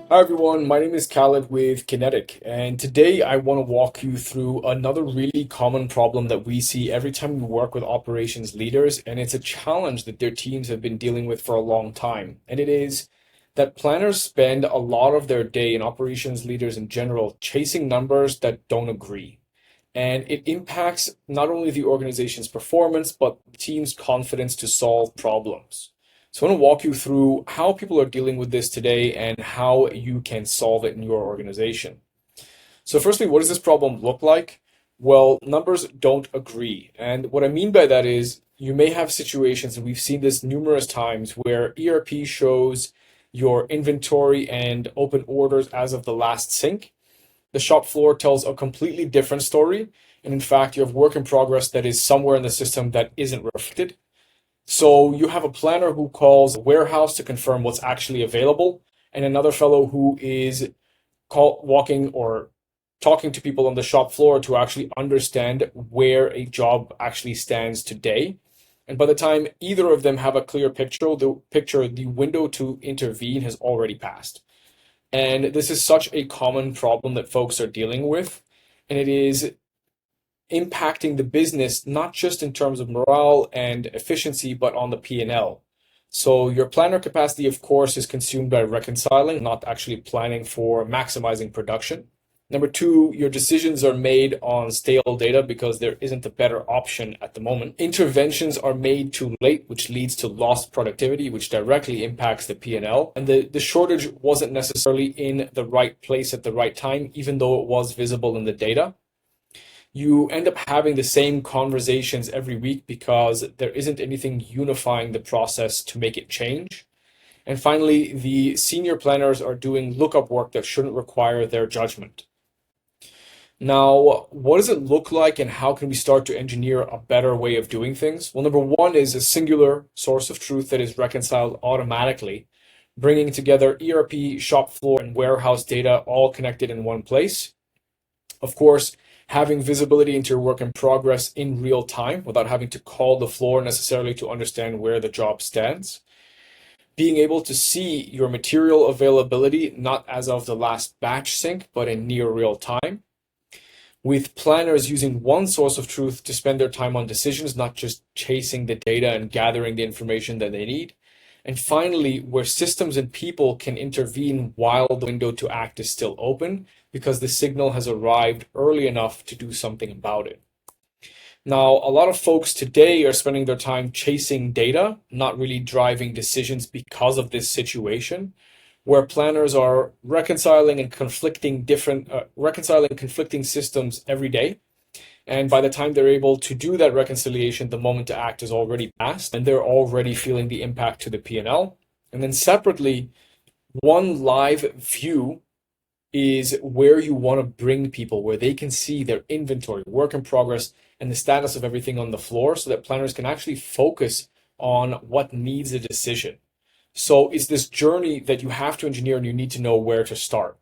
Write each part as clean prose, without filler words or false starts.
Hi everyone, my name is Khaled with KINETIQ, and today I want to walk you through another really common problem that we see every time we work with operations leaders, and it's a challenge that their teams have been dealing with for a long time. And it is that planners spend a lot of their day, and operations leaders in general, chasing numbers that don't agree. And it impacts not only the organization's performance, but the team's confidence to solve problems. So I want to walk you through how people are dealing with this today and how you can solve it in your organization. So firstly, what does this problem look like? Well, numbers don't agree. And what I mean by that is you may have situations, and we've seen this numerous times, where ERP shows your inventory and open orders as of the last sync. The shop floor tells a completely different story. And in fact, you have work in progress that is somewhere in the system that isn't reflected. So you have a planner who calls a warehouse to confirm what's actually available, and another fellow who is walking or talking to people on the shop floor to actually understand where a job actually stands today. And by the time either of them have a clear picture, the window to intervene has already passed. And this is such a common problem that folks are dealing with, and it is impacting the business, not just in terms of morale and efficiency, but on the P&L. So your planner capacity, of course, is consumed by reconciling, not actually planning for maximizing production. Number two, your decisions are made on stale data because there isn't a better option at the moment. Interventions are made too late, which leads to lost productivity, which directly impacts the P&L. And the shortage wasn't necessarily in the right place at the right time, even though it was visible in the data. You end up having the same conversations every week because there isn't anything unifying the process to make it change. And finally, the senior planners are doing lookup work that shouldn't require their judgment. Now, what does it look like and how can we start to engineer a better way of doing things? Well, number one is a singular source of truth that is reconciled automatically, bringing together ERP, shop floor, and warehouse data all connected in one place. Of course, having visibility into your work in progress in real time without having to call the floor necessarily to understand where the job stands. Being able to see your material availability, not as of the last batch sync, but in near real time. With planners using one source of truth to spend their time on decisions, not just chasing the data and gathering the information that they need. And finally, where systems and people can intervene while the window to act is still open because the signal has arrived early enough to do something about it. Now, a lot of folks today are spending their time chasing data, not really driving decisions because of this situation, where planners are reconciling conflicting systems every day. And by the time they're able to do that reconciliation, the moment to act is already passed, and they're already feeling the impact to the P&L. And then separately, one live view is where you want to bring people, where they can see their inventory, work in progress, and the status of everything on the floor so that planners can actually focus on what needs a decision. So it's this journey that you have to engineer and you need to know where to start.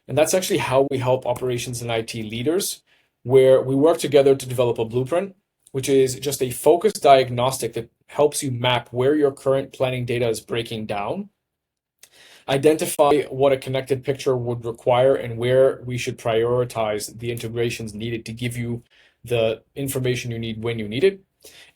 And that's actually how we help operations and IT leaders, where we work together to develop a blueprint, which is just a focused diagnostic that helps you map where your current planning data is breaking down, identify what a connected picture would require and where we should prioritize the integrations needed to give you the information you need when you need it,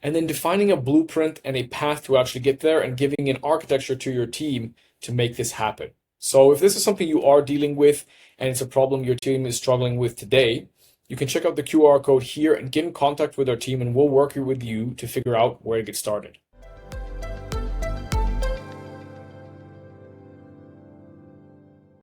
and then defining a blueprint and a path to actually get there and giving an architecture to your team to make this happen. So if this is something you are dealing with and it's a problem your team is struggling with today, you can check out the QR code here and get in contact with our team, and we'll work with you to figure out where to get started.